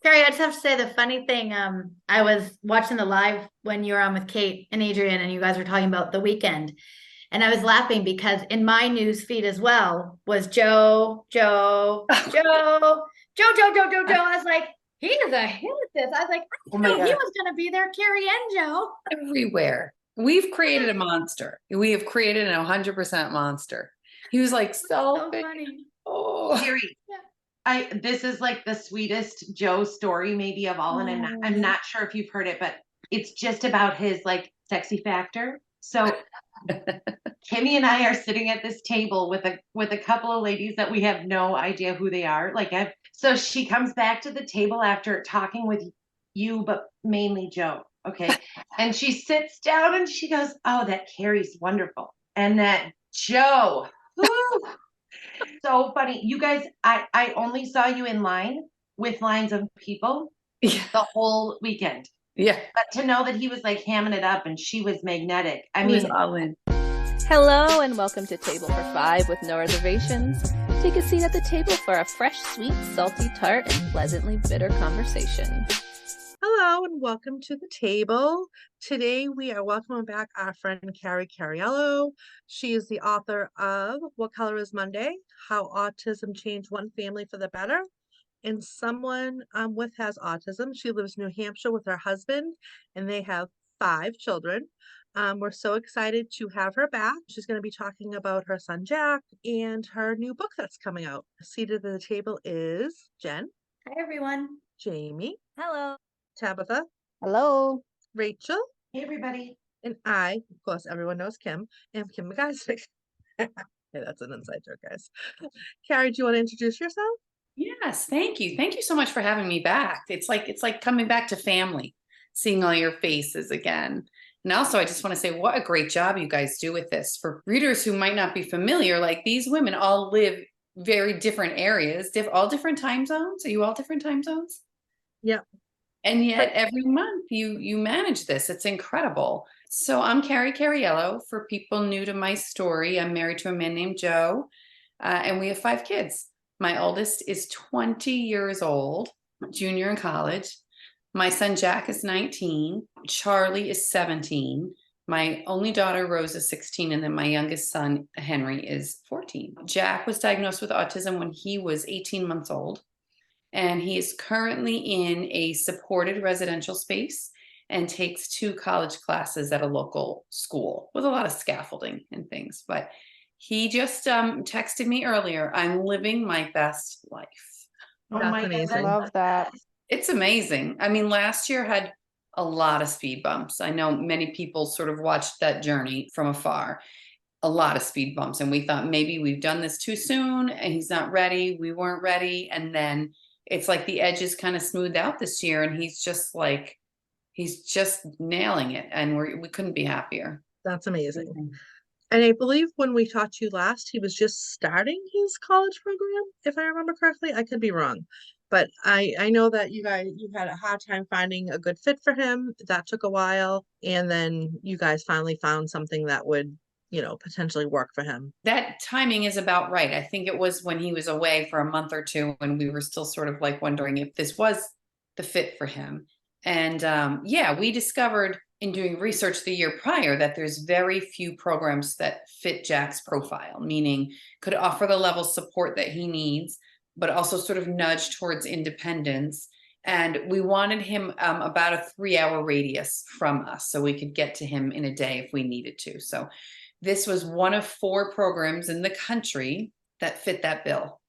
Carrie, I just have to say the funny thing. I was watching the live when you were on with Kate and Adrian, and you guys were talking about the weekend, and I was laughing because in my news feed as well was Joe. I was like, he is a hit at this. I was like, Oh I my didn't know he God. was going to be there, Carrie and Joe. Everywhere. We've created a monster. We have created a 100% monster. He was like So selfie. funny. Oh. Carrie, Yeah. I this is like the sweetest Joe story maybe of all, and I'm Oh, not sure if you've heard it, but it's just about his like sexy factor. So Kimmy and I are sitting at this table with a couple of ladies that we have no idea who they are. So she comes back to the table after talking with you, but mainly Joe. Okay. And she sits down and she goes, "Oh, that Carrie's wonderful. And that Joe, whew, so funny. You guys, I only saw you in line with lines of people Yeah. the whole weekend. Yeah. But to know that he was like hamming it up and she was magnetic. I He was mean, all in. Hello and welcome to Table for Five with no reservations. Take a seat at the table for a fresh, sweet, salty, tart, and pleasantly bitter conversation. Hello and welcome to the table. Today we are welcoming back our friend Carrie Cariello. She is the author of What Color is Monday? How Autism Changed One Family for the Better. And someone with has autism. She lives in New Hampshire with her husband and they have 5 children. We're so excited to have her back. She's going to be talking about her son Jack and her new book that's coming out. Seated at the table is Jen, hi everyone. Jamie, Hello. Tabitha, Hello. Rachel, hey everybody. and I, of course, everyone knows Kim, am Kim McGuire. Hey, that's an inside joke, guys. Carrie, do you want to introduce yourself? Yes, thank you. Thank you so much for having me back. It's like coming back to family, seeing all your faces again. And also, I just want to say what a great job you guys do with this. For readers who might not be familiar, like these women all live very different areas, all different time zones. Are you all different time zones? Yep. And yet every month you manage this. It's incredible. So I'm Carrie Cariello. For people new to my story, I'm married to a man named Joe, and we have 5 kids. My oldest is 20 years old, junior in college. My son Jack is 19. Charlie is 17. My only daughter Rose is 16, and then my youngest son Henry is 14. Jack was diagnosed with autism when he was 18 months old, and he is currently in a supported residential space and takes 2 college classes at a local school with a lot of scaffolding and things. But he just texted me earlier, I'm living my best life. Oh That's my amazing. God. Love that. It's amazing. I mean, last year had a lot of speed bumps. I know many people sort of watched that journey from afar. A lot of speed bumps. And we thought maybe we've done this too soon and he's not ready. We weren't ready. And then it's like the edges kind of smoothed out this year and he's just nailing it. And we couldn't be happier. That's amazing. And I believe when we talked to you last, he was just starting his college program, if I remember correctly. I could be wrong. But I know that you had a hard time finding a good fit for him. That took a while. And then you guys finally found something that would, potentially work for him. That timing is about right. I think it was when he was away for a month or two when we were still sort of like wondering if this was the fit for him. And yeah, we discovered in doing research the year prior that there's very few programs that fit Jack's profile, meaning could offer the level of support that he needs, but also sort of nudge towards independence. And we wanted him about a 3-hour radius from us so we could get to him in a day if we needed to. So this was one of 4 programs in the country that fit that bill.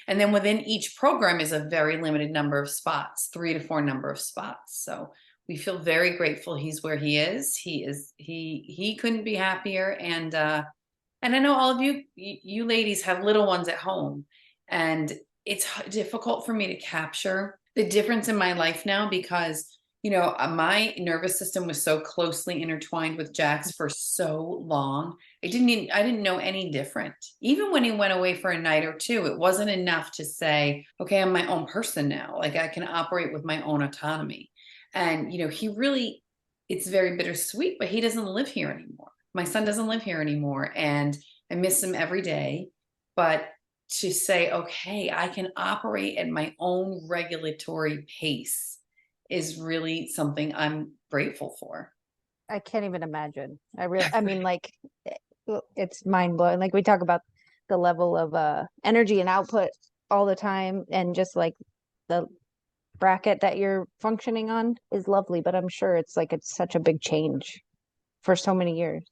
And then within each program is a very limited number of spots, 3 to 4 number of spots. So we feel very grateful he's where he is. He couldn't be happier. And I know all of you ladies have little ones at home, and it's difficult for me to capture the difference in my life now because my nervous system was so closely intertwined with Jack's for so long. I didn't know any different. Even when he went away for a night or two, it wasn't enough to say, okay, I'm my own person now. Like I can operate with my own autonomy. And, it's very bittersweet, but he doesn't live here anymore. My son doesn't live here anymore. And I miss him every day. But to say, okay, I can operate at my own regulatory pace is really something I'm grateful for. I can't even imagine. I mean, like, it's mind blowing. Like, we talk about the level of energy and output all the time, and just like the bracket that you're functioning on is lovely, but I'm sure it's such a big change for so many years.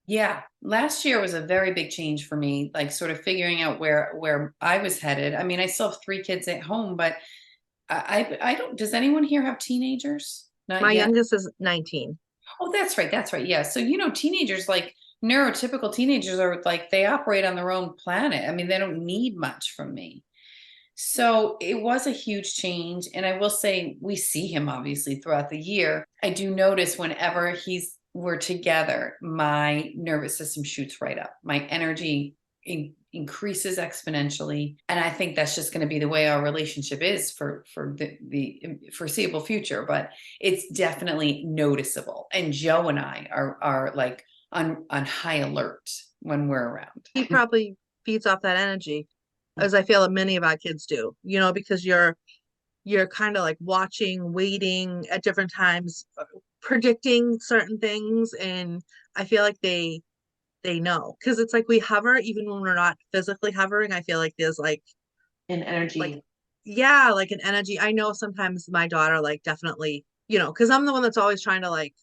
Yeah, last year was a very big change for me, like sort of figuring out where I was headed. I mean, I still have 3 kids at home, but I don't. Does anyone here have teenagers? Not My yet. youngest is 19. Oh, that's right. That's right. Yeah. So, teenagers, like neurotypical teenagers, are like they operate on their own planet. I mean, they don't need much from me. So it was a huge change. And I will say, we see him obviously throughout the year. I do notice whenever we're together, my nervous system shoots right up. My energy increases exponentially. And I think that's just going to be the way our relationship is for the foreseeable future. But it's definitely noticeable. And Joe and I are like on high alert when we're around. He probably feeds off that energy, as I feel that many of our kids do, because you're kind of like watching, waiting at different times, predicting certain things. And I feel like they know, because it's like we hover even when we're not physically hovering. I feel like there's like an energy. like like an energy. I know sometimes my daughter like definitely, because I'm the one that's always trying to like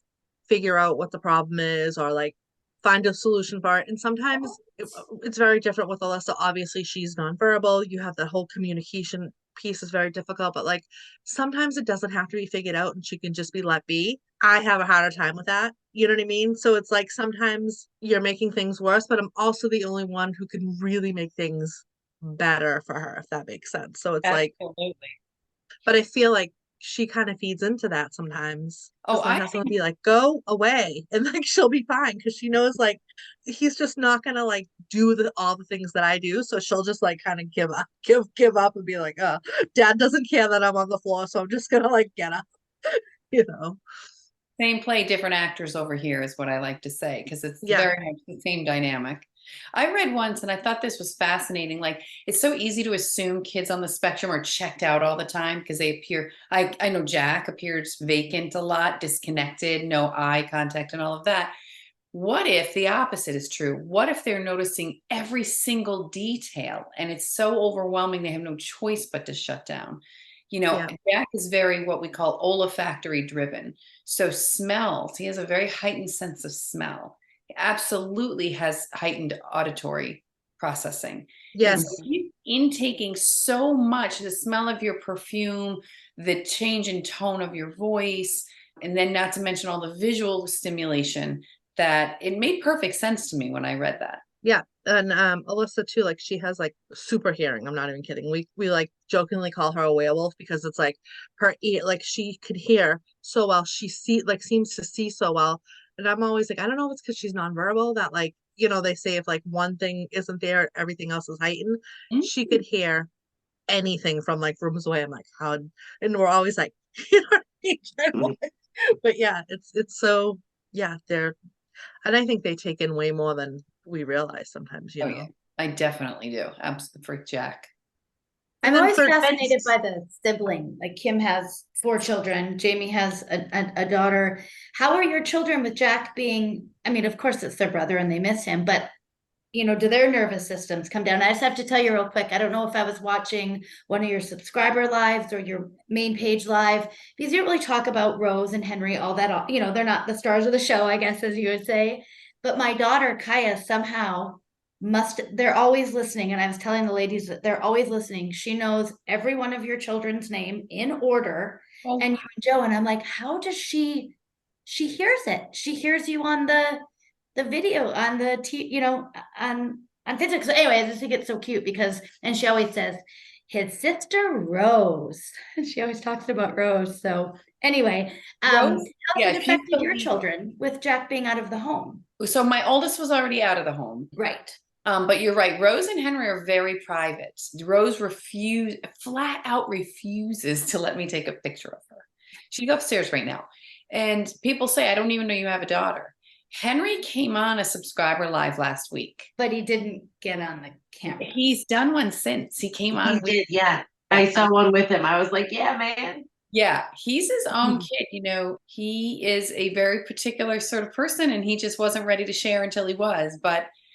figure out what the problem is, or like find a solution for it. And sometimes it's very different with Alyssa. Obviously, she's nonverbal. You have that whole communication piece is very difficult, but like sometimes it doesn't have to be figured out and she can just be let be. I have a harder time with that. You know what I mean? So it's like sometimes you're making things worse, but I'm also the only one who can really make things better for her, if that makes sense. So it's like, Absolutely. but I feel like she kind of feeds into that sometimes. Oh, My husband will be like, go away. And like she'll be fine because she knows like he's just not gonna like do all the things that I do. So she'll just like kind of give up and be like, oh, dad doesn't care that I'm on the floor, so I'm just gonna like get up, you know. Same play, different actors over here is what I like to say, because it's Yeah. very much the same dynamic. I read once and I thought this was fascinating. Like, it's so easy to assume kids on the spectrum are checked out all the time because they appear, I know Jack appears vacant a lot, disconnected, no eye contact and all of that. What if the opposite is true? What if they're noticing every single detail and it's so overwhelming they have no choice but to shut down? Yeah. Jack is very what we call olfactory driven. So smells, he has a very heightened sense of smell. He absolutely has heightened auditory processing. Yes. So he's intaking so much, the smell of your perfume, the change in tone of your voice, and then not to mention all the visual stimulation, that it made perfect sense to me when I read that. Yeah. And Alyssa too, like she has like super hearing. I'm not even kidding. We like jokingly call her a werewolf because it's like her ear, like she could hear so well. She seems to see so well. And I'm always like, I don't know if it's because she's nonverbal that like, they say if like one thing isn't there, everything else is heightened. Mm-hmm. She could hear anything from like rooms away. I'm like, how? And we're always like, you know what I mean? But yeah, it's so, yeah, and I think they take in way more than we realize sometimes, you know. Yeah, I definitely do. Absolutely, for Jack. I'm And then always for fascinated by the sibling. Like Kim has 4 children, Jamie has a daughter. How are your children with Jack being, I mean, of course it's their brother and they miss him, but do their nervous systems come down? I just have to tell you real quick, I don't know if I was watching one of your subscriber lives or your main page live, because you don't really talk about Rose and Henry, all that, they're not the stars of the show, I guess, as you would say. But my daughter, Kaya, somehow they're always listening. And I was telling the ladies that they're always listening. She knows every one of your children's name in order. Oh. And you and Joe, and I'm like, how does she hears it? She hears you on the video on the on physics. So anyway, I just think it's so cute and she always says his sister Rose. She always talks about Rose. So anyway, how has it affected your children with Jack being out of the home? So my oldest was already out of the home. Right. But you're right. Rose and Henry are very private. Rose flat out refuses to let me take a picture of her. She's upstairs right now. And people say, I don't even know you have a daughter. Henry came on a subscriber live last week. But he didn't get on the camera. He's done one since. He came He on with, did, yeah. I saw one with him. I was like, yeah, man. yeah, he's his own Mhm. kid. You know, he is a very particular sort of person, and he just wasn't ready to share until he was.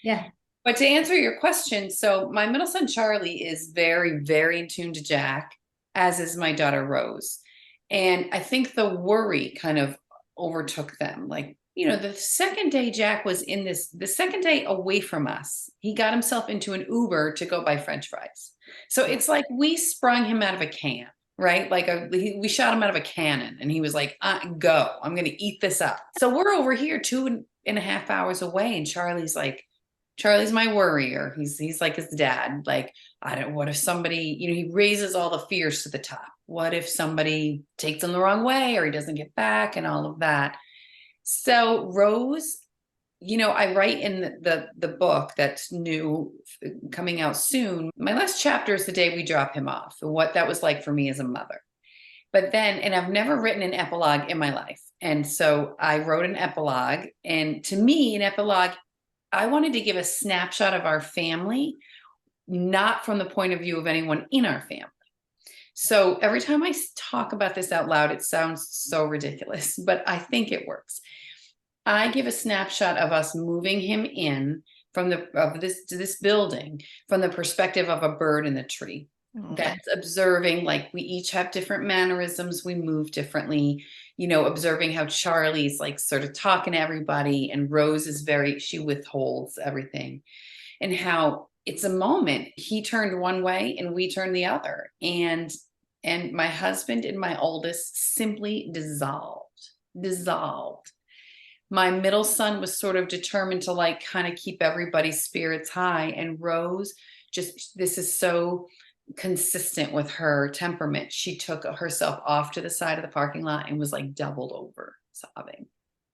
Yeah. But to answer your question, so my middle son Charlie is very, very in tune to Jack, as is my daughter Rose. And I think the worry kind of overtook them. Like, you know, the second day Jack was the second day away from us, he got himself into an Uber to go buy French fries. So it's like we sprung him out of a can, right? Like we shot him out of a cannon, and he was like, go, I'm going to eat this up. So we're over here 2.5 hours away, and Charlie's my worrier. He's like his dad. Like, what if somebody, you know, he raises all the fears to the top. What if somebody takes him the wrong way, or he doesn't get back, and all of that. So Rose, you know, I write in the book that's new, coming out soon. My last chapter is the day we drop him off, and what that was like for me as a mother. But then, and I've never written an epilogue in my life. And so I wrote an epilogue, and to me, an epilogue, I wanted to give a snapshot of our family, not from the point of view of anyone in our family. So every time I talk about this out loud, it sounds so ridiculous, but I think it works. I give a snapshot of us moving him in from this building from the perspective of a bird in the tree. That's observing, like, we each have different mannerisms, we move differently, you know, observing how Charlie's like sort of talking to everybody, and Rose is she withholds everything, and how it's a moment. He turned one way and we turned the other, and my husband and my oldest simply dissolved. My middle son was sort of determined to like kind of keep everybody's spirits high, and Rose this is so consistent with her temperament. She took herself off to the side of the parking lot and was like doubled over sobbing.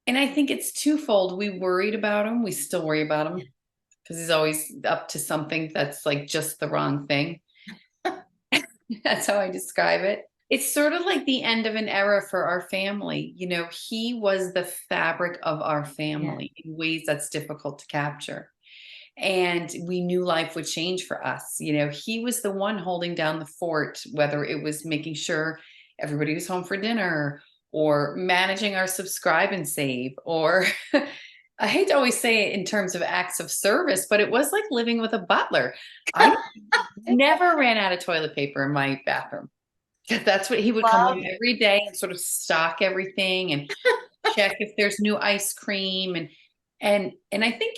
And I think it's twofold. We worried about him. We still worry about him because he's always up to something that's like just the wrong thing. That's how I describe it. It's sort of like the end of an era for our family. You know, he was the fabric of our family in ways that's difficult to capture. And we knew life would change for us. You know, he was the one holding down the fort, whether it was making sure everybody was home for dinner, or managing our subscribe and save, or I hate to always say it in terms of acts of service, but it was like living with a butler. I never ran out of toilet paper in my bathroom. That's what he would come in every day and sort of stock everything and check if there's new ice cream. And I think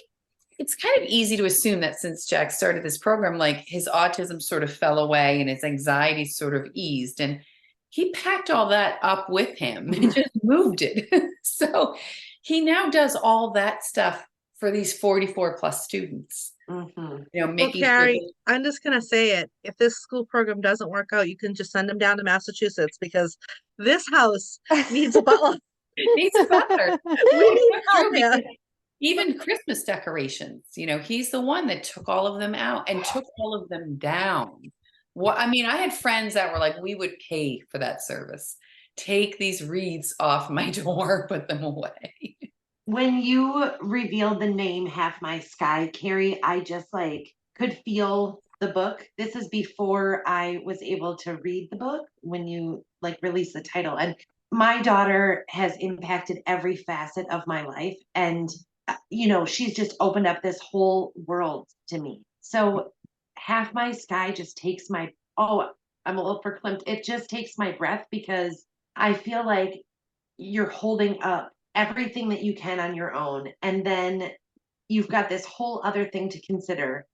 it's kind of easy to assume that since Jack started this program, like his autism sort of fell away and his anxiety sort of eased, and he packed all that up with him and just moved it. So he now does all that stuff for these 44 plus students. Mhm. You know, Well, making Carrie, sure I'm just gonna say it. If this school program doesn't work out, you can just send them down to Massachusetts, because this house needs a butler. needs a butler. We need That's help true, here. because even Christmas decorations, you know, he's the one that took all of them out and took all of them down. What I mean, I had friends that were like, we would pay for that service. Take these wreaths off my door, put them away. When you revealed the name Half My Sky, Carrie, I just like could feel the book. This is before I was able to read the book when you like released the title. And my daughter has impacted every facet of my life. And, you know, she's just opened up this whole world to me. So Half My Sky just takes I'm a little verklempt. It just takes my breath, because I feel like you're holding up everything that you can on your own. And then you've got this whole other thing to consider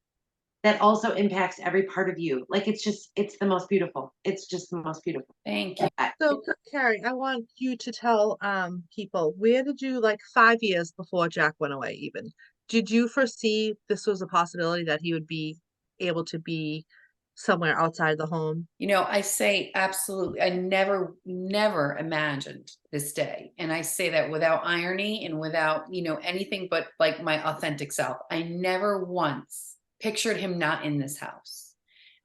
that also impacts every part of you. Like, it's the most beautiful. It's just the most beautiful. Thank you. So, Carrie, I want you to tell people, where did you, like 5 years before Jack went away even, did you foresee this was a possibility that he would be able to be somewhere outside the home? You know, I say absolutely. I never imagined this day. And I say that without irony and without, you know, anything but like my authentic self. I never once pictured him not in this house.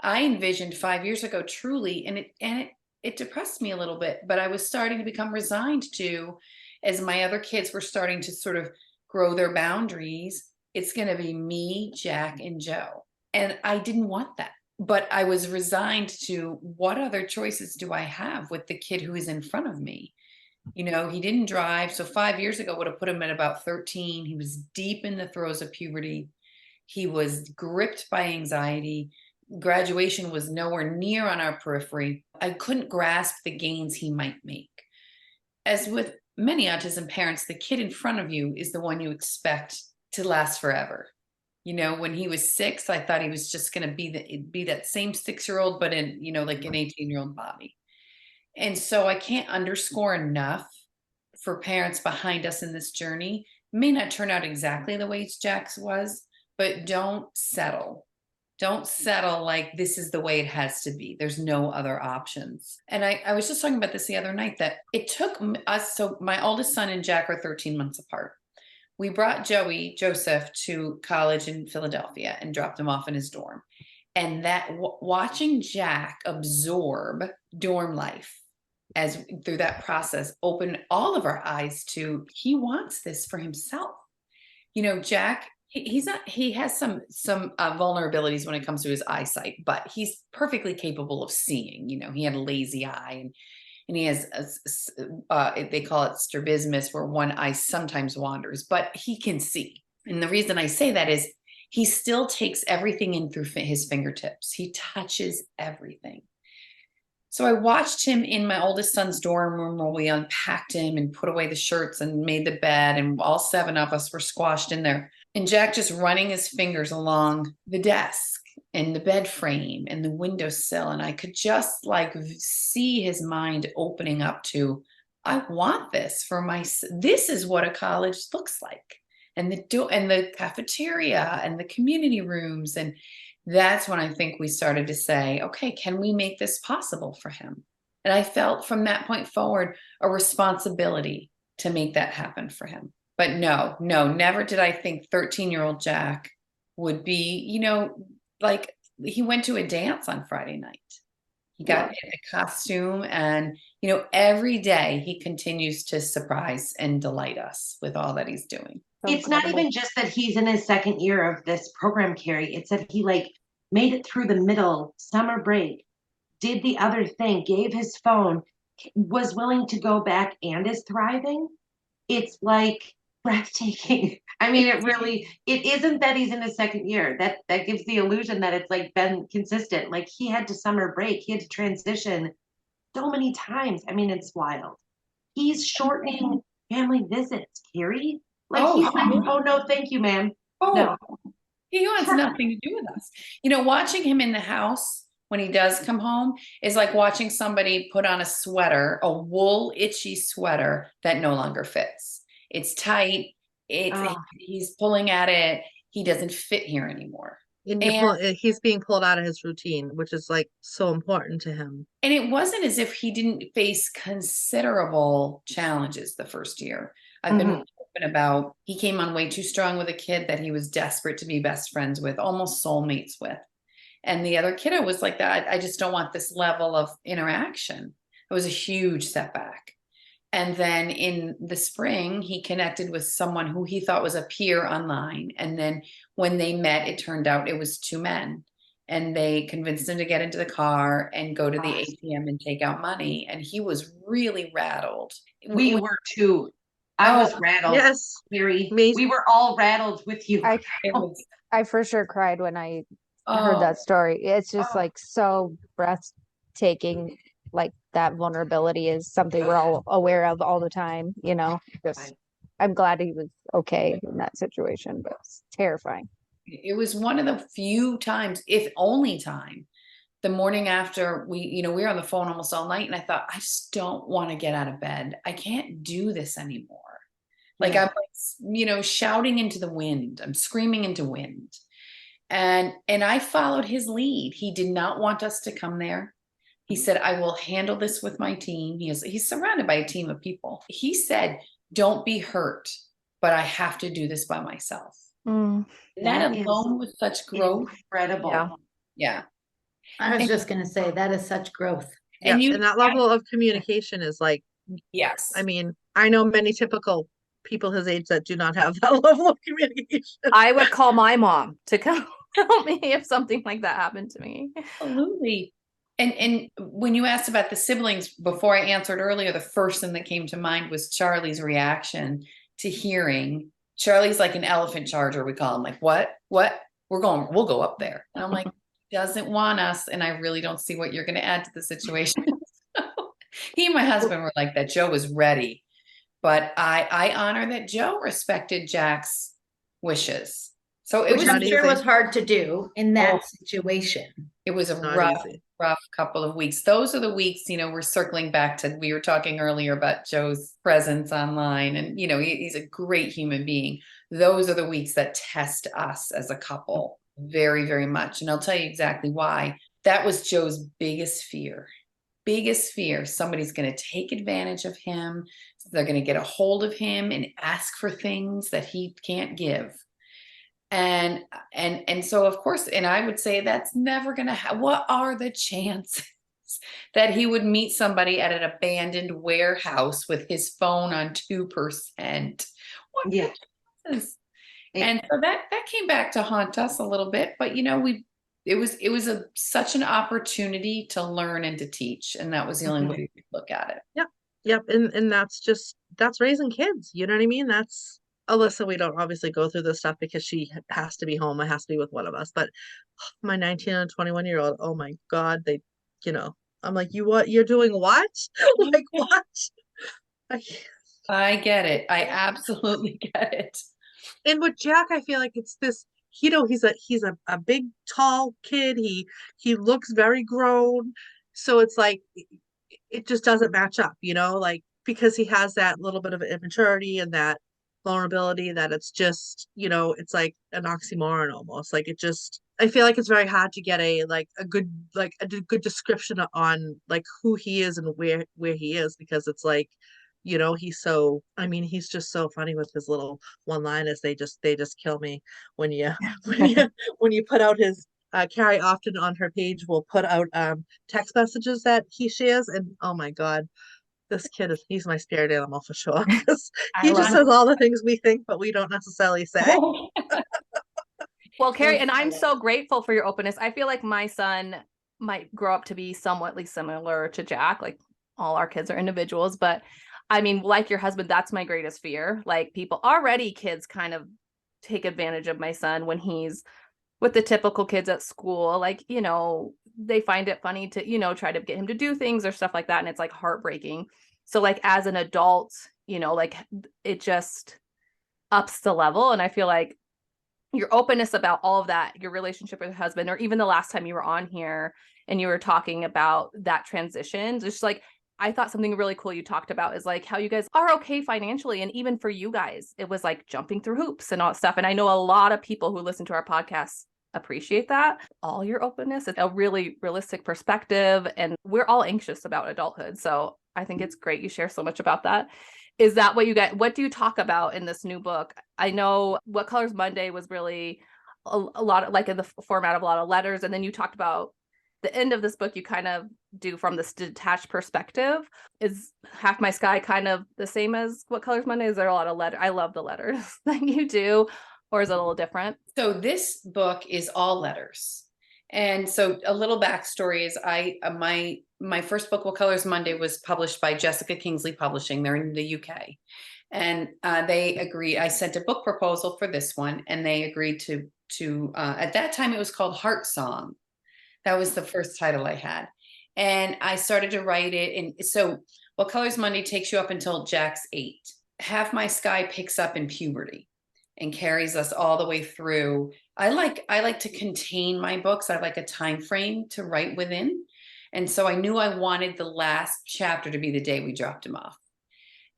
I envisioned 5 years ago, truly, and it depressed me a little bit, but I was starting to become resigned to, as my other kids were starting to sort of grow their boundaries, it's going to be me, Jack, and Joe. And I didn't want that. But I was resigned to, what other choices do I have with the kid who is in front of me? You know, he didn't drive. So 5 years ago would have put him at about 13. He was deep in the throes of puberty. He was gripped by anxiety. Graduation was nowhere near on our periphery. I couldn't grasp the gains he might make. As with many autism parents, the kid in front of you is the one you expect to last forever. You know, when he was 6, I thought he was just going to be that same 6-year-old, but in, you know, like an 18-year-old body. And so I can't underscore enough for parents behind us in this journey. It may not turn out exactly the way Jack's was, but don't settle. Don't settle like this is the way it has to be. There's no other options. And I was just talking about this the other night, that it took us, so my oldest son and Jack are 13 months apart. We brought Joseph to college in Philadelphia and dropped him off in his dorm. And that watching Jack absorb dorm life as through that process opened all of our eyes to, he wants this for himself. You know, Jack, he has some vulnerabilities when it comes to his eyesight, but he's perfectly capable of seeing. You know, he had a lazy eye, and he has they call it strabismus, where one eye sometimes wanders, but he can see. And the reason I say that is he still takes everything in through his fingertips. He touches everything. So I watched him in my oldest son's dorm room where we unpacked him and put away the shirts and made the bed, and all 7 of us were squashed in there. And Jack just running his fingers along the desk and the bed frame and the windowsill. And I could just like see his mind opening up to, I want this for this is what a college looks like. And the cafeteria and the community rooms. And that's when I think we started to say, okay, can we make this possible for him? And I felt from that point forward a responsibility to make that happen for him. But no, never did I think 13-year-old Jack would be, you know, like he went to a dance on Friday night. He got in a costume, and, you know, every day he continues to surprise and delight us with all that he's doing. It's not even just that he's in his 2nd year of this program, Carrie. It's that he like made it through the middle summer break, did the other thing, gave his phone, was willing to go back, and is thriving. It's like breathtaking. I mean, it isn't that he's in his 2nd year. That gives the illusion that it's like been consistent. Like he had to summer break, he had to transition so many times. I mean, it's wild. He's shortening family visits, Carrie. Like he's like, oh no, thank you, ma'am. No. He wants nothing to do with us. You know, watching him in the house when he does come home is like watching somebody put on a sweater, a wool itchy sweater that no longer fits. It's tight. He's pulling at it. He doesn't fit here anymore. He's being pulled out of his routine, which is like so important to him. And it wasn't as if he didn't face considerable challenges the first year. I've been open about, he came on way too strong with a kid that he was desperate to be best friends with, almost soulmates with. And the other kiddo was like that. I just don't want this level of interaction. It was a huge setback. And then in the spring, he connected with someone who he thought was a peer online. And then when they met, it turned out it was 2 men. And they convinced him to get into the car and go to the ATM and take out money. And he was really rattled. We were too. I was rattled. Yes. Mary. We were all rattled with you. I for sure cried when I heard that story. It's just like so breathtaking. Like that vulnerability is something we're all aware of all the time, you know. Just I'm glad he was okay in that situation, but it's terrifying. It was one of the few times, if only time, the morning after we were on the phone almost all night, and I thought, I just don't want to get out of bed. I can't do this anymore. Like I'm like, shouting into the wind. I'm screaming into wind. And I followed his lead. He did not want us to come there. He said, I will handle this with my team. He's surrounded by a team of people. He said, don't be hurt, but I have to do this by myself. That alone was such growth. Incredible. Yeah. I was just going to say that is such growth. And that level of communication is like, yes. I mean, I know many typical people his age that do not have that level of communication. I would call my mom to come help me if something like that happened to me. Absolutely. And when you asked about the siblings, before I answered earlier, the first thing that came to mind was Charlie's reaction to hearing. Charlie's like an elephant charger, we call him. Like, what? We'll go up there. And I'm like, doesn't want us. And I really don't see what you're going to add to the situation. He and my husband were like that. Joe was ready. But I honor that Joe respected Jack's wishes. So it Which was I'm not sure easy. was hard to do in that Oh. situation. It was a Not rough, easy. rough couple of weeks. Those are the weeks, we're circling back to, we were talking earlier about Joe's presence online, and, he's a great human being. Those are the weeks that test us as a couple very, very much. And I'll tell you exactly why. That was Joe's biggest fear. Biggest fear. Somebody's going to take advantage of him. They're going to get a hold of him and ask for things that he can't give. And so, of course, and I would say that's never going to happen. What are the chances that he would meet somebody at an abandoned warehouse with his phone on 2%? What are the chances? And so that came back to haunt us a little bit, but it was such an opportunity to learn and to teach, and that was the only way we could look at it. Yep. And that's raising kids. You know what I mean? That's Alyssa. We don't obviously go through this stuff because she has to be home. It has to be with one of us. But my 19 and 21-year-old, oh my God, I'm like, you're doing what? Like what? I get it. I absolutely get it. And with Jack, I feel like it's this, he's a big, tall kid. He looks very grown. So it's like, it just doesn't match up, like, because he has that little bit of immaturity and that vulnerability that it's just, it's like an oxymoron almost. Like I feel like it's very hard to get a good description on like who he is and where he is, because it's like, he's just so funny with his little one-liners. They just kill me when you put out his Carrie often on her page will put out text messages that he shares, and oh my God, this kid he's my spirit animal for sure, because he just says all the things we think but we don't necessarily say. Well, Carrie, and I'm so grateful for your openness. I feel like my son might grow up to be somewhatly similar to Jack. Like, all our kids are individuals, but I mean, like your husband, that's my greatest fear. Like, kids kind of take advantage of my son when he's with the typical kids at school. Like, they find it funny to, try to get him to do things or stuff like that. And it's like heartbreaking. So like as an adult, like it just ups the level. And I feel like your openness about all of that, your relationship with your husband, or even the last time you were on here and you were talking about that transition, just like, I thought something really cool you talked about is like how you guys are okay financially. And even for you guys, it was like jumping through hoops and all that stuff. And I know a lot of people who listen to our podcast appreciate that. All your openness is a really realistic perspective. And we're all anxious about adulthood. So I think it's great you share so much about that. Is that what you get? What do you talk about in this new book? I know What Colors Monday was really a lot of like in the format of a lot of letters. And then you talked about the end of this book, you kind of do from this detached perspective. Is Half My Sky kind of the same as What Colors Monday? Is there a lot of letters? I love the letters that you do, or is it a little different? So this book is all letters. And so a little backstory is my first book, What Colors Monday, was published by Jessica Kingsley Publishing. They're in the UK. And they agreed. I sent a book proposal for this one, and they agreed to at that time it was called Heart Song. That was the first title I had. And I started to write it. And so What Colors Monday takes you up until Jack's 8. Half My Sky picks up in puberty and carries us all the way through. I like to contain my books. I like a time frame to write within. And so I knew I wanted the last chapter to be the day we dropped him off.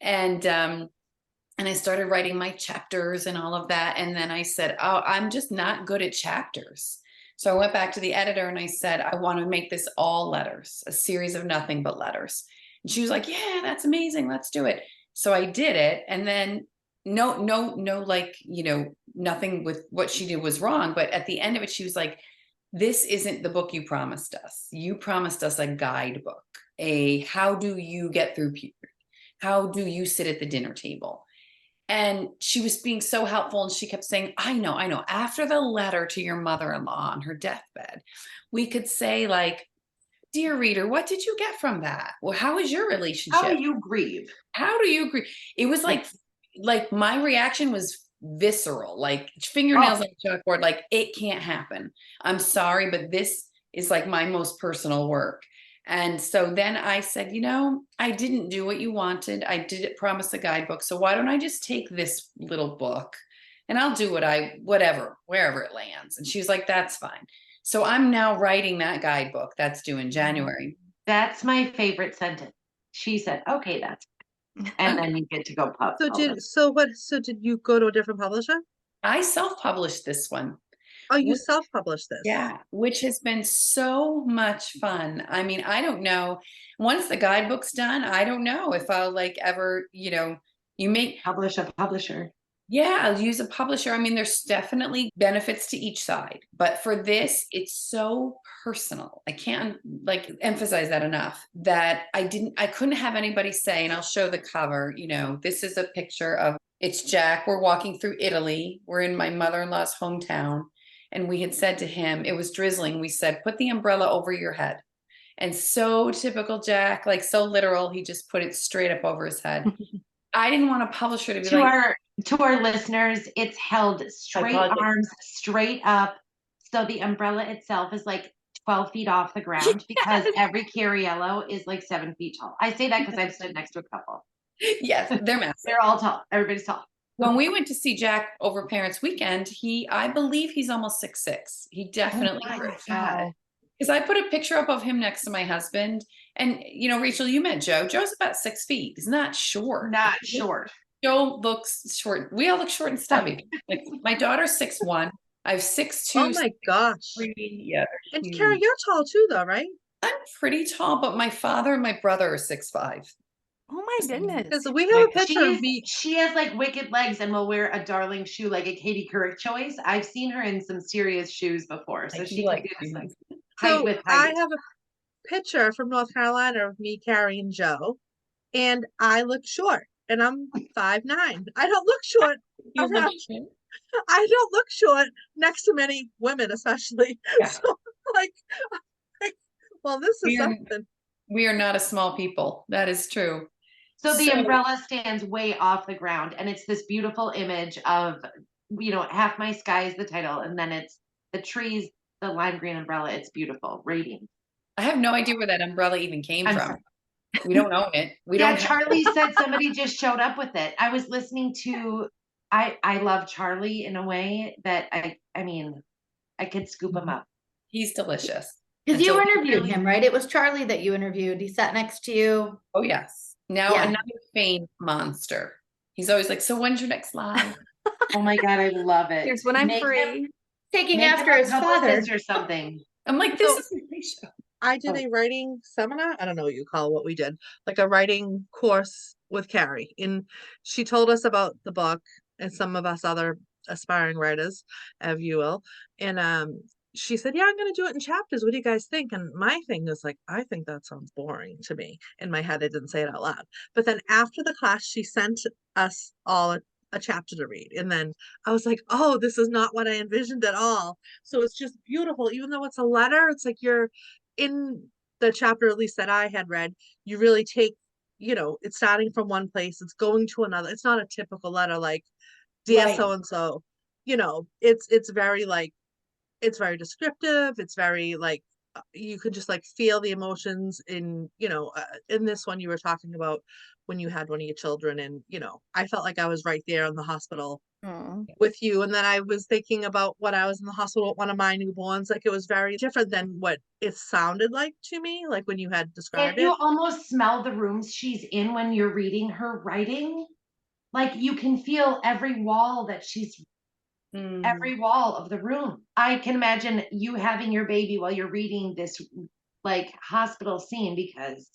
And I started writing my chapters and all of that. And then I said, oh, I'm just not good at chapters. So I went back to the editor and I said, I want to make this all letters, a series of nothing but letters. And she was like, yeah, that's amazing. Let's do it. So I did it. And then no, like, nothing with what she did was wrong. But at the end of it, she was like, this isn't the book you promised us. You promised us a guidebook, how do you get through puberty? How do you sit at the dinner table? And she was being so helpful. And she kept saying, I know. After the letter to your mother-in-law on her deathbed, we could say, like, dear reader, what did you get from that? Well, how is your How relationship? do you grieve? How do you agree? It was like my reaction was visceral, like fingernails on a chalkboard, like it can't happen. I'm sorry, but this is like my most personal work. And so then I said, I didn't do what you wanted. I did promise a guidebook. So why don't I just take this little book and I'll do whatever, wherever it lands. And she was like, that's fine. So I'm now writing that guidebook that's due in January. That's my favorite sentence. She said, okay, that's fine. And then you get to go publish. So did you go to a different publisher? I self-published this one. Oh, you Which- self-published this? Yeah, which has been so much fun. I mean, I don't know. Once the guidebook's done, I don't know if I'll like ever, you make Publish a publisher. Yeah, I'll use a publisher. I mean, there's definitely benefits to each side, but for this, it's so personal. I can't like emphasize that enough that I couldn't have anybody say, and I'll show the cover, this is a picture of, it's Jack. We're walking through Italy. We're in my mother-in-law's hometown. And we had said to him, it was drizzling. We said, put the umbrella over your head. And so typical Jack, like so literal, he just put it straight up over his head. I didn't want a publisher to be To our listeners, it's held straight arms, straight up. So the umbrella itself is like 12 feet off the ground because every Cariello is like 7 feet tall. I say that because I've stood next to a couple. Yes, they're massive. They're all tall. Everybody's tall. When we went to see Jack over Parents Weekend, I believe he's almost 6'6". He definitely grew. Because I put a picture up of him next to my husband. And, Rachel, you met Joe. Joe's about 6 feet. He's not short. Not short. Joe looks short. We all look short and stubby. Like my daughter's 6'1". I have 6'2". Oh my gosh. Yeah. And Carrie, you're tall too, though, right? I'm pretty tall, but my father and my brother are 6'5". Oh my goodness. Because we have a picture of me. She has like wicked legs and will wear a darling shoe like a Katie Couric choice. I've seen her in some serious shoes before. So she can do this like height with height. I have a picture from North Carolina of me, Carrie, and Joe. And I look short. And I'm 5'9". I don't look short. I don't look short next to many women, especially. Yeah. So like, well, this is something. We are not a small people. That is true. So the umbrella stands way off the ground, and it's this beautiful image of, Half My Sky is the title, and then it's the trees, the lime green umbrella. It's beautiful. Radiant. I have no idea where that umbrella even came from. Sorry. We don't own it. Charlie said somebody just showed up with it. I was listening to, I love Charlie in a way that I could scoop him up. He's delicious. Because you interviewed him, right? It was Charlie that you interviewed. He sat next to you. Oh, yes. Now another fame monster. He's always like, so when's your next live? Oh my God, I love it. Here's when I'm free. Taking after his father or something. I'm like, this is a great show. I did a writing seminar. I don't know what you call what we did, like a writing course with Carrie. And she told us about the book and some of us other aspiring writers, as you will. And she said, yeah, I'm going to do it in chapters. What do you guys think? And my thing is like, I think that sounds boring to me. In my head, I didn't say it out loud. But then after the class, she sent us all a chapter to read. And then I was like, oh, this is not what I envisioned at all. So it's just beautiful. Even though it's a letter, it's like you're in the chapter, at least that I had read, you really take, it's starting from one place, it's going to another. It's not a typical letter like, dear so-and-so, it's very like, it's very descriptive. It's very like, you could just like feel the emotions in this one you were talking about when you had one of your children, and I felt like I was right there in the hospital with you. And then I was thinking about when I was in the hospital with one of my newborns. Like, it was very different than what it sounded like to me, like when you had described it. You almost smell the rooms she's in when you're reading her writing. Like, you can feel every wall that she's every wall of the room. I can imagine you having your baby while you're reading this like hospital scene, because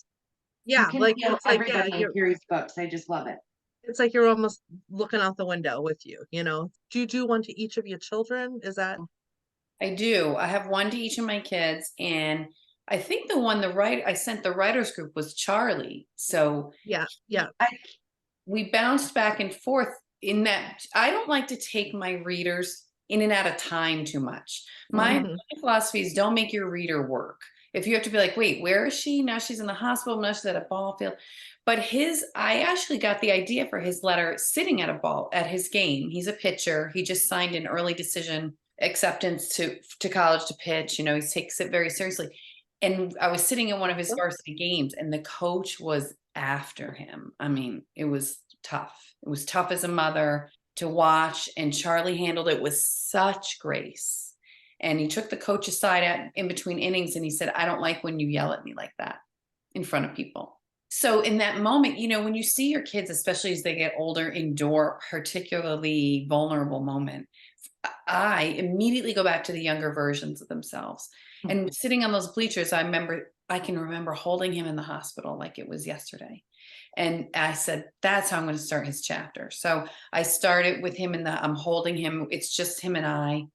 like it's everybody like, in Carrie's books. I just love it. It's like you're almost looking out the window with you. Do you do one to each of your children? Is that? I do. I have one to each of my kids, and I think the one I sent the writers group was Charlie. So yeah. We bounced back and forth in that I don't like to take my readers in and out of time too much. My Mhm. philosophy is don't make your reader work. If you have to be like, wait, where is she? Now she's in the hospital, now she's at a ball field. But I actually got the idea for his letter sitting at his game. He's a pitcher. He just signed an early decision acceptance to college to pitch. You know, he takes it very seriously. And I was sitting in one of his varsity games, and the coach was after him. I mean, it was tough. It was tough as a mother to watch, and Charlie handled it with such grace. And he took the coach aside in between innings, and he said, I don't like when you yell at me like that in front of people. So in that moment, you know, when you see your kids, especially as they get older, endure particularly vulnerable moment, I immediately go back to the younger versions of themselves. And sitting on those bleachers, I can remember holding him in the hospital like it was yesterday. And I said, that's how I'm going to start his chapter. So I started with him I'm holding him. It's just him and I,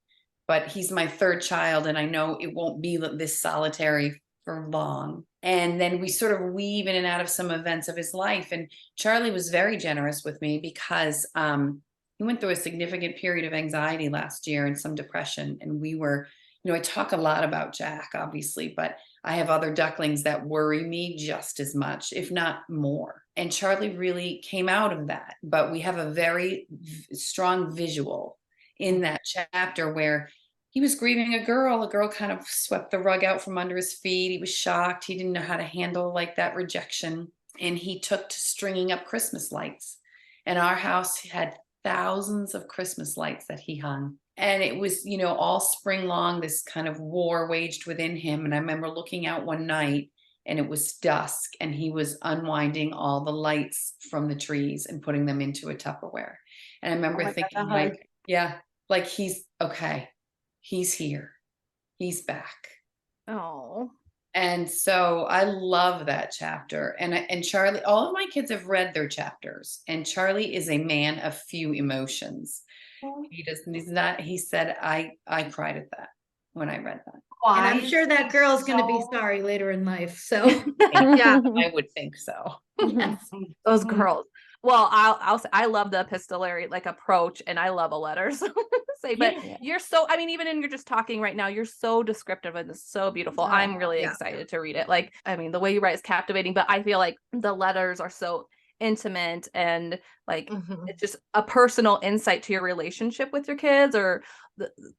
but he's my third child. And I know it won't be this solitary for long. And then we sort of weave in and out of some events of his life. And Charlie was very generous with me because he went through a significant period of anxiety last year and some depression. And we were, you know, I talk a lot about Jack, obviously, but I have other ducklings that worry me just as much, if not more. And Charlie really came out of that. But we have a very strong visual in that chapter where he was grieving a girl. A girl kind of swept the rug out from under his feet. He was shocked. He didn't know how to handle like that rejection. And he took to stringing up Christmas lights. And our house had thousands of Christmas lights that he hung. And it was, you know, all spring long, this kind of war waged within him. And I remember looking out one night and it was dusk and he was unwinding all the lights from the trees and putting them into a Tupperware. And I remember thinking like, yeah, like he's okay. He's here. He's back. Oh. And so I love that chapter. And Charlie, all of my kids have read their chapters. And Charlie is a man of few emotions. He said, I cried at that when I read that. And I'm sure that girl's going to be sorry later in life. So Yeah. I would think so. yes. Those girls. Well, I'll say I love the epistolary like approach, and I love a letter. So say, but you're so, I mean, even in you're just talking right now, you're so descriptive and it's so beautiful. I'm really excited to read it. Like, I mean, the way you write is captivating, but I feel like the letters are so intimate and like it's just a personal insight to your relationship with your kids or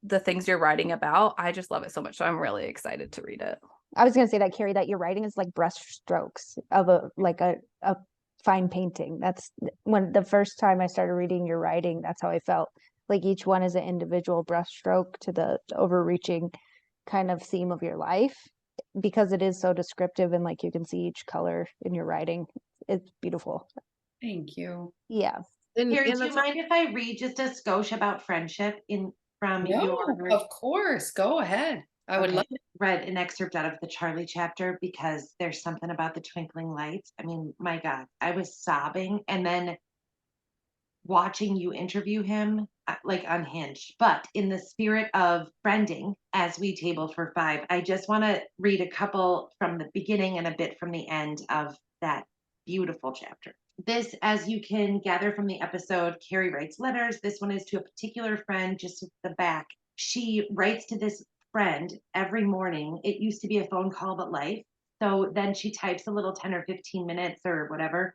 the things you're writing about. I just love it so much. So I'm really excited to read it. I was gonna say that, Carrie, that your writing is like brush strokes of a fine painting. That's when the first time I started reading your writing, that's how I felt. Like each one is an individual brush stroke to the overreaching kind of theme of your life, because it is so descriptive and like you can see each color in your writing. It's beautiful. Thank you. Yeah. Carrie, do you mind if I read just a skosh about friendship from your? Of course, go ahead. I would love it. Read an excerpt out of the Charlie chapter because there's something about the twinkling lights. I mean, my God, I was sobbing, and then watching you interview him like unhinged. But in the spirit of friending, as we table for five, I just want to read a couple from the beginning and a bit from the end of that beautiful chapter. This, as you can gather from the episode, Carrie writes letters. This one is to a particular friend, just at the back. She writes to this friend every morning. It used to be a phone call, but life. So then she types a little 10 or 15 minutes or whatever.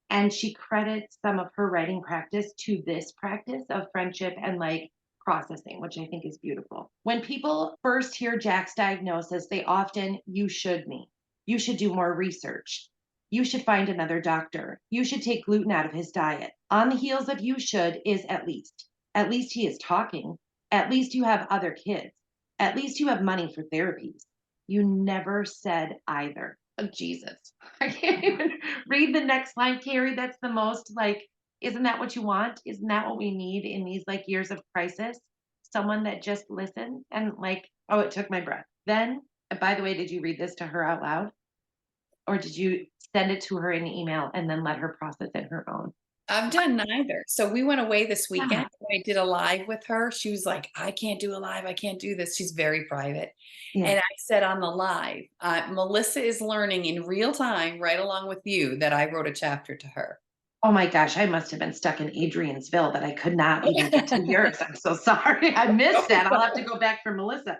And she credits some of her writing practice to this practice of friendship and like processing, which I think is beautiful. When people first hear Jack's diagnosis, they often, you should me. You should do more research. You should find another doctor. You should take gluten out of his diet. On the heels of you should is at least. At least he is talking. At least you have other kids. At least you have money for therapies. You never said either. Oh, Jesus. I can't even read the next line, Carrie. That's the most like, isn't that what you want? Isn't that what we need in these like years of crisis? Someone that just listens and like, oh, it took my breath. Then, by the way, did you read this to her out loud? Or did you send it to her in an email and then let her process it her own? I've done neither. So we went away this weekend. I did a live with her. She was like, I can't do a live. I can't do this. She's very private. Yeah. And I said on the live, Melissa is learning in real time, right along with you, that I wrote a chapter to her. Oh my gosh, I must have been stuck in Adriansville that I could not even get to yours. I'm so sorry. I missed that. I'll have to go back for Melissa.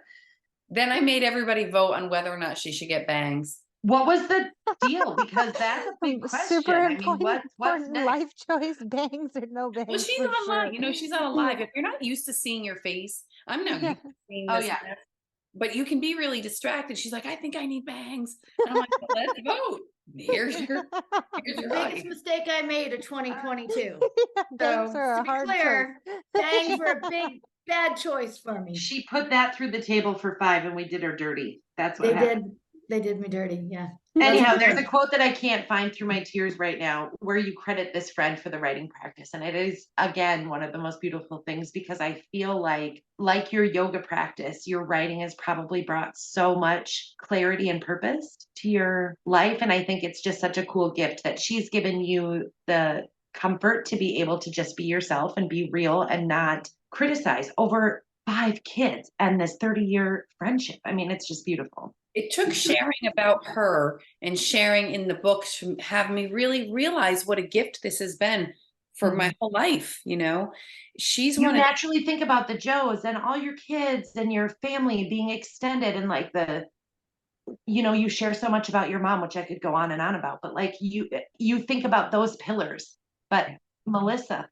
Then I made everybody vote on whether or not she should get bangs. What was the deal? Because that's a big question. Super I mean, important, what's important next? life choice, bangs or no Well, bangs she's for on sure. live, she's on live. If you're not used to seeing your face, I'm not Yeah. used to seeing Oh, this. yeah. mess, but you can be really distracted. She's like, I think I need bangs. And I'm like, well, let's vote. Here's your Biggest right. mistake I made of 2022. Yeah, bangs So are to a be hard clear, choice. bangs were a big bad choice for me. She put that through the table for 5 and we did her dirty. That's what They happened. did me dirty. Yeah. Anyhow, there's a quote that I can't find through my tears right now where you credit this friend for the writing practice. And it is, again, one of the most beautiful things because I feel like your yoga practice, your writing has probably brought so much clarity and purpose to your life. And I think it's just such a cool gift that she's given you the comfort to be able to just be yourself and be real and not criticize over 5 kids and this 30-year friendship. I mean, it's just beautiful. It took sharing about her and sharing in the book to have me really realize what a gift this has been for my whole life. She's You one of naturally think about the Joes and all your kids and your family being extended and like you share so much about your mom, which I could go on and on about, but like you think about those pillars. But Melissa,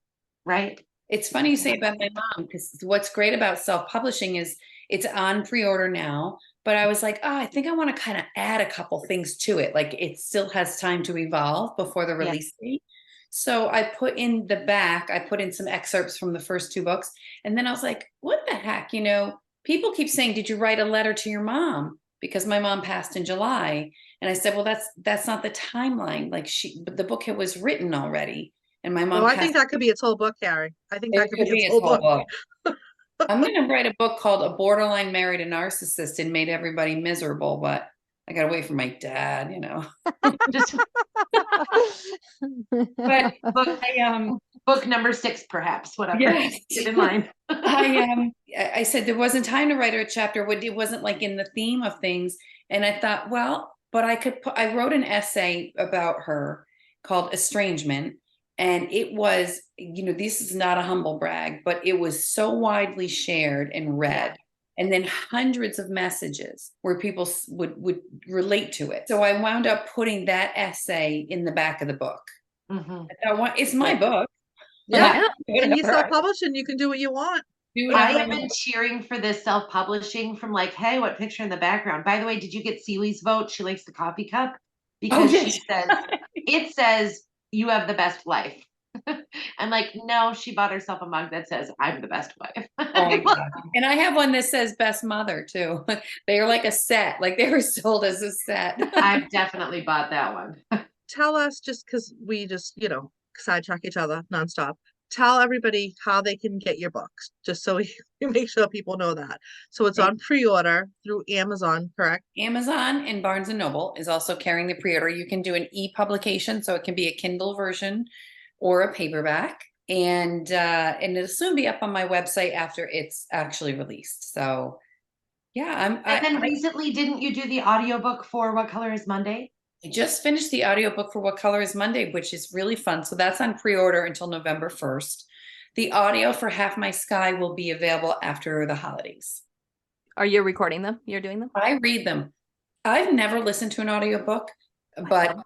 right? It's funny you say about my mom, because what's great about self-publishing is it's on pre-order now, but I was like, I think I want to kind of add a couple things to it. Like it still has time to evolve before the Yeah. release date. So I put in the back, I put in some excerpts from the first 2 books. And then I was like, what the heck? People keep saying, did you write a letter to your mom? Because my mom passed in July. And I said, well, that's not the timeline. But the book was written already. And my mom I passed. think that could be its whole book, Carrie. I think that It could could be be its its whole whole book. book. I'm going to write a book called A Borderline Married a Narcissist and Made Everybody Miserable, but I got to wait for my dad, Just But book number 6, perhaps, whatever. yes. Get in line. I said there wasn't time to write her a chapter. It wasn't like in the theme of things. And I thought, well, but I wrote an essay about her called Estrangement. And it was, this is not a humble brag, but it was so widely shared and read. And then hundreds of messages where people would relate to it. So I wound up putting that essay in the back of the book. Mm-hmm. I thought, it's my book. Yeah. And you self-publish and you can do what you want. I have been cheering for this self-publishing from like, hey, what picture in the background? By the way, did you get Celie's vote? She likes the coffee cup because she says, it says you have the best life. I'm like, no, she bought herself a mug that says I'm the best wife. And I have one that says best mother too. They are like a set, like they were sold as a set. I've definitely bought that one. Tell us, just because we just, sidetrack each other nonstop. Tell everybody how they can get your books, just so we make sure people know that. So it's on pre-order through Amazon, correct? Amazon and Barnes and Noble is also carrying the pre-order. You can do an e-publication, so it can be a Kindle version or a paperback, and it'll soon be up on my website after it's actually released. So, yeah, And then recently, didn't you do the audiobook for What Color is Monday? I just finished the audiobook for What Color is Monday, which is really fun. So that's on pre-order until November 1st. The audio for Half My Sky will be available after the holidays. Are you recording them? You're doing them? I read them. I've never listened to an audiobook, but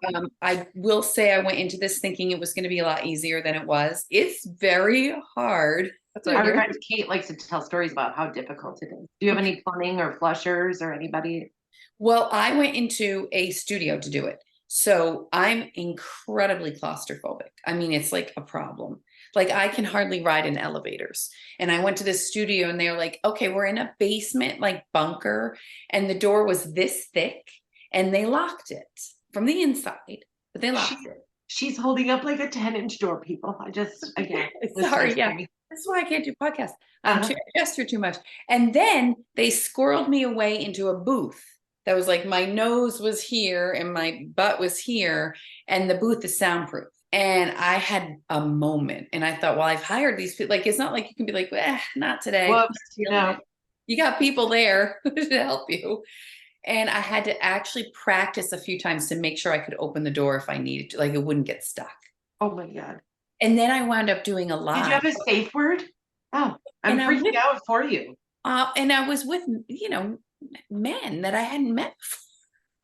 I will say I went into this thinking it was going to be a lot easier than it was. It's very hard. That's what I Our hear. friend Kate likes to tell stories about how difficult it is. Do you have any plumbing or flushers or anybody? Well, I went into a studio to do it. So I'm incredibly claustrophobic. I mean, it's like a problem. Like I can hardly ride in elevators. And I went to this studio and they're like, okay, we're in a basement, like bunker. And the door was this thick and they locked it from the inside, but they locked it. She's holding up like a 10-inch door, people. Again. Sorry, yeah. That's why I can't do podcasts. I gesture too much. And then they squirreled me away into a booth. That was like my nose was here and my butt was here, and the booth is soundproof. And I had a moment, and I thought, well, I've hired these people. Like, it's not like you can be like, not today. Whoops, You got people there to help you. And I had to actually practice a few times to make sure I could open the door if I needed to, like it wouldn't get stuck. Oh my God. And then I wound up doing a Did live. you have a safe word? Oh, I'm And I'm freaking with- out for you. And I was with, men that I hadn't met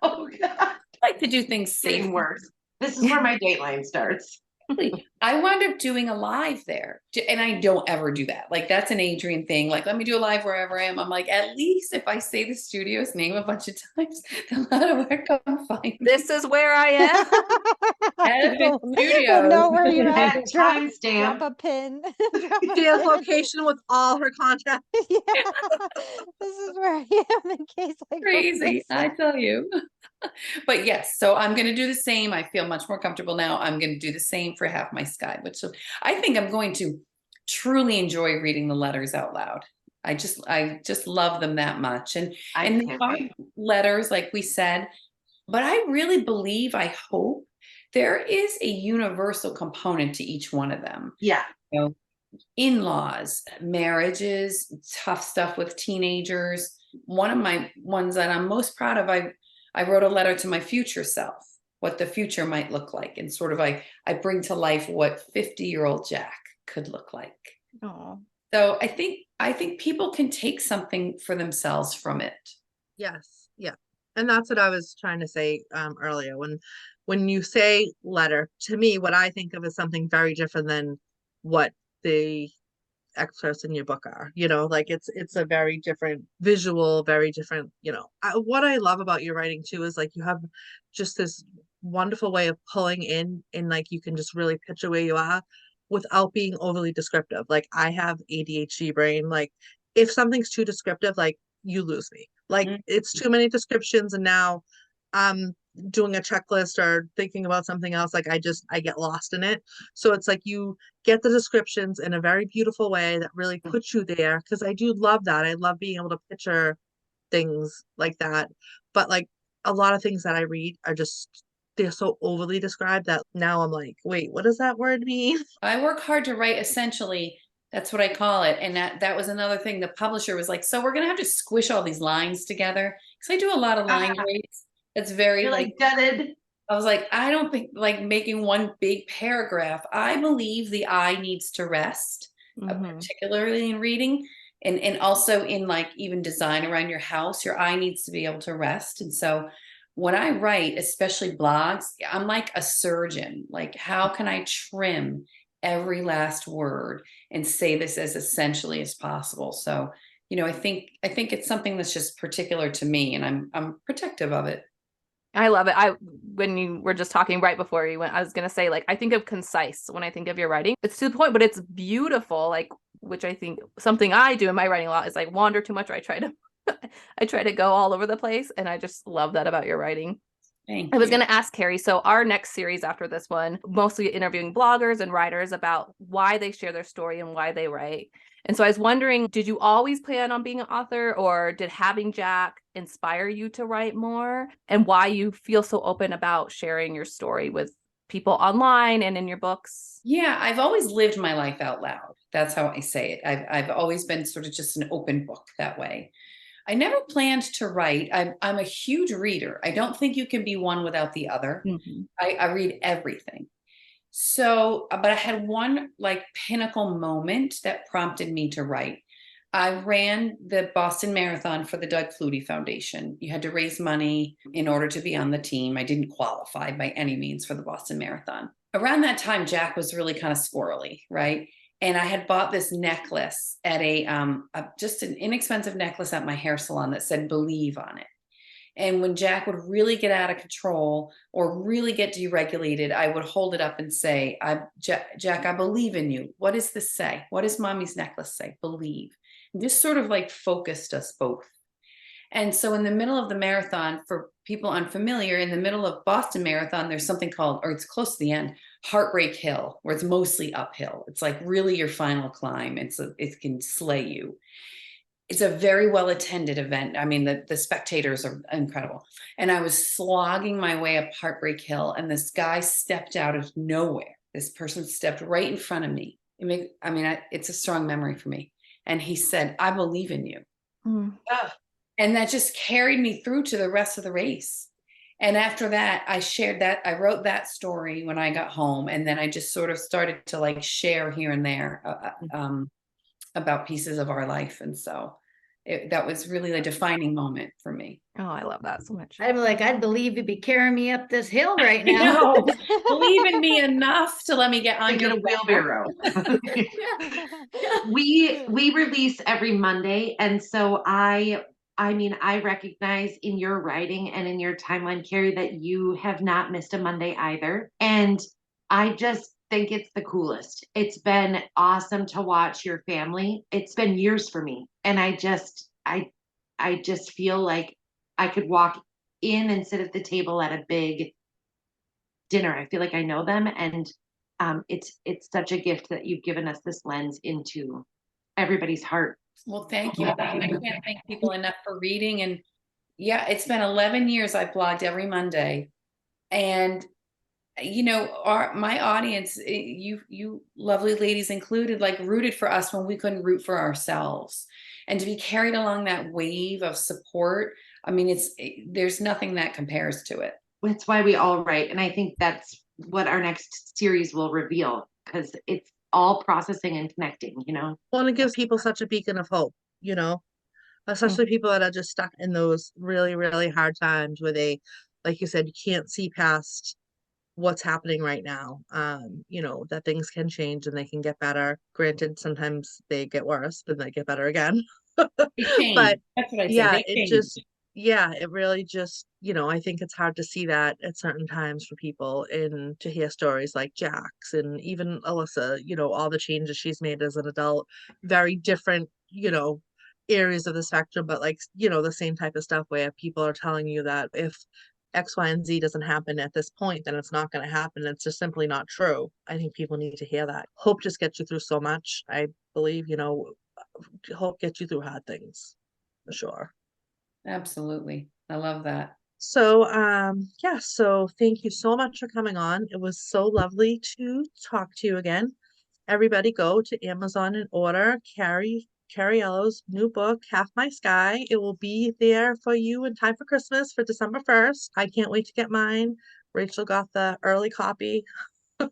before. Oh God. I like to do things It's getting safe. worse. This is where my dateline starts. I wound up doing a live there, and I don't ever do that. Like, that's an Adrian thing. Like, let me do a live wherever I am. I'm like, at least if I say the studio's name a bunch of times, they'll know where to come find me. This is where I am. Edit We'll Studios. know where you're at. That Drop timestamp. a pin. Drop a She has pin. location with all her contact. Yeah. This is where I am in case I go Crazy, missing. I tell you. But yes, so I'm going to do the same. I feel much more comfortable now. I'm going to do the same for Half My Sky, which I think I'm going to truly enjoy reading the letters out loud. I just love them that much. And I they can't are wait. letters, like we said, but I really believe, I hope there is a universal component to each one of them. Yeah. You know, in-laws, marriages, tough stuff with teenagers. One of my ones that I'm most proud of, I wrote a letter to my future self, what the future might look like. And sort of I bring to life what 50-year-old Jack could look like. Oh, So I think people can take something for themselves from it. Yes, yeah. And that's what I was trying to say earlier. When you say letter, to me, what I think of is something very different than what the excerpts in your book are. Like it's a very different visual, very different, what I love about your writing too is like you have just this wonderful way of pulling in, and like you can just really picture where you are without being overly descriptive. Like I have ADHD brain. Like if something's too descriptive, like you lose me. Like it's too many descriptions, and now I'm doing a checklist or thinking about something else. Like I get lost in it. So it's like you get the descriptions in a very beautiful way that really puts you there, because I do love that. I love being able to picture things like that. But like a lot of things that I read are just, they're so overly described that now I'm like, wait, what does that word mean? I work hard to write, essentially. That's what I call it. And that was another thing. The publisher was like, so we're going to have to squish all these lines together. Because I do a lot of line breaks. It's very You're like gutted. I was like, I don't think like making one big paragraph. I believe the eye needs to rest, particularly in reading, and also in like even design around your house. Your eye needs to be able to rest. And so when I write, especially blogs, I'm like a surgeon. Like, how can I trim every last word and say this as essentially as possible? So, I think it's something that's just particular to me, and I'm protective of it. I love it. When you were just talking right before you went, I was gonna say, like, I think of concise when I think of your writing. It's to the point, but it's beautiful. Like, which I think something I do in my writing a lot is like wander too much, or I try to go all over the place, and I just love that about your writing. Thank I was you. going to ask Carrie, so our next series after this one, mostly interviewing bloggers and writers about why they share their story and why they write. And so I was wondering, did you always plan on being an author, or did having Jack inspire you to write more, and why you feel so open about sharing your story with people online and in your books? Yeah, I've always lived my life out loud. That's how I say it. I've always been sort of just an open book that way. I never planned to write. I'm a huge reader. I don't think you can be one without the other. I read everything. So, but I had one like pinnacle moment that prompted me to write. I ran the Boston Marathon for the Doug Flutie Foundation. You had to raise money in order to be on the team. I didn't qualify by any means for the Boston Marathon. Around that time, Jack was really kind of squirrely, right? And I had bought this necklace at just an inexpensive necklace at my hair salon that said "Believe" on it. And when Jack would really get out of control or really get deregulated, I would hold it up and say, Jack, I believe in you. What does this say? What does mommy's necklace say? Believe. And this sort of like focused us both. And so in the middle of the marathon, for people unfamiliar, in the middle of Boston Marathon, there's something called, or it's close to the end, Heartbreak Hill, where it's mostly uphill. It's like really your final climb. It can slay you. It's a very well attended event. I mean, the spectators are incredible. And I was slogging my way up Heartbreak Hill, and this guy stepped out of nowhere. This person stepped right in front of me. It's a strong memory for me. And he said, I believe in you. And that just carried me through to the rest of the race. And after that, I wrote that story when I got home. And then I just sort of started to like share here and there about pieces of our life. And so that was really a defining moment for me. Oh, I love that so much. I'm like, I'd believe you'd be carrying me up this hill right You now. know, believe in me enough to let me get on Like get your a wheelbarrow. We release every Monday, and so I mean, I recognize in your writing and in your timeline, Carrie, that you have not missed a Monday either. And I just think it's the coolest. It's been awesome to watch your family. It's been years for me. And I just feel like I could walk in and sit at the table at a big dinner. I feel like I know them. And it's such a gift that you've given us this lens into everybody's heart. Well, thank you. I can't thank people enough for reading. And yeah, it's been 11 years I've blogged every Monday. And you know, my audience, you lovely ladies included, like rooted for us when we couldn't root for ourselves. And to be carried along that wave of support, I mean, there's nothing that compares to it. That's why we all write. And I think that's what our next series will reveal, because it's all processing and connecting, you know? Well, and it gives people such a beacon of hope, especially people that are just stuck in those really, really hard times where they, like you said, you can't see past what's happening right now. That things can change and they can get better. Granted, sometimes they get worse, but they get better again. But that's what I say. yeah, it really just, I think it's hard to see that at certain times for people, and to hear stories like Jack's and even Alyssa, all the changes she's made as an adult, very different, areas of the spectrum, but like, the same type of stuff where people are telling you that if X, Y, and Z doesn't happen at this point, then it's not going to happen. It's just simply not true. I think people need to hear that. Hope just gets you through so much. I believe, hope gets you through hard things, for sure. Absolutely. I love that. So, so thank you so much for coming on. It was so lovely to talk to you again. Everybody go to Amazon and order Carrie Cariello's new book, Half My Sky. It will be there for you in time for Christmas for December 1st. I can't wait to get mine. Rachel got the early copy. So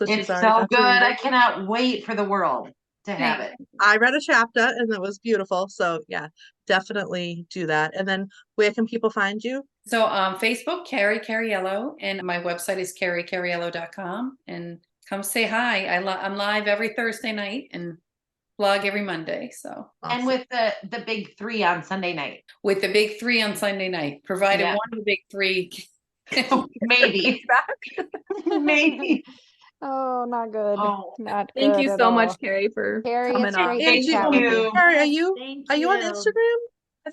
it's she's already so got good. to read I it. cannot wait for the world to have it. I read a chapter and it was beautiful. So yeah, definitely do that. And then where can people find you? So Facebook, Carrie Cariello, and my website is carriecariello.com. And come say hi. I'm live every Thursday night and blog every Monday. So and with the big three on Sunday night. With the big three on Sunday night, provided one of the big three. Maybe. Maybe. Oh, not good. Oh, Not Thank good you at so all. much, Carrie, for Carrie, coming it's on. great Thank to chat with you. you. Carrie, Thank are you on you. Instagram?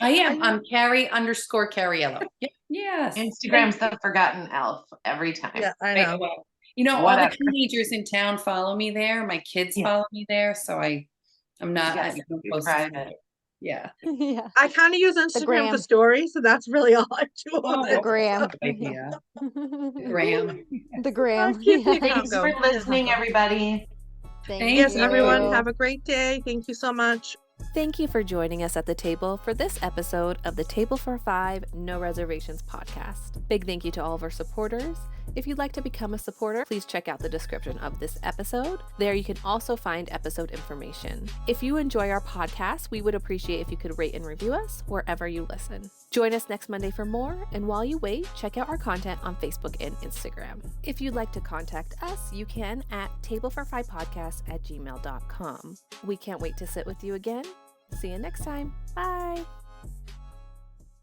I am. I'm Carrie_Cariello. Yes. Instagram's the forgotten elf every time. Yeah, I know. All the teenagers in town follow me there. My kids follow me there. So I'm not private. Yeah. Yeah. I kind of use Instagram gram. for stories, so that's really all I do on The it. gram. Idea. Graham. The gram. Keep me Thanks combo. for listening, everybody. Thank Yes, you. everyone, have a great day. Thank you so much. Thank you for joining us at the table for this episode of the Table for Five No Reservations podcast. Big thank you to all of our supporters. If you'd like to become a supporter, please check out the description of this episode. There you can also find episode information. If you enjoy our podcast, we would appreciate if you could rate and review us wherever you listen. Join us next Monday for more, and while you wait, check out our content on Facebook and Instagram. If you'd like to contact us, you can at tablefor5podcast@gmail.com. We can't wait to sit with you again. See you next time. Bye.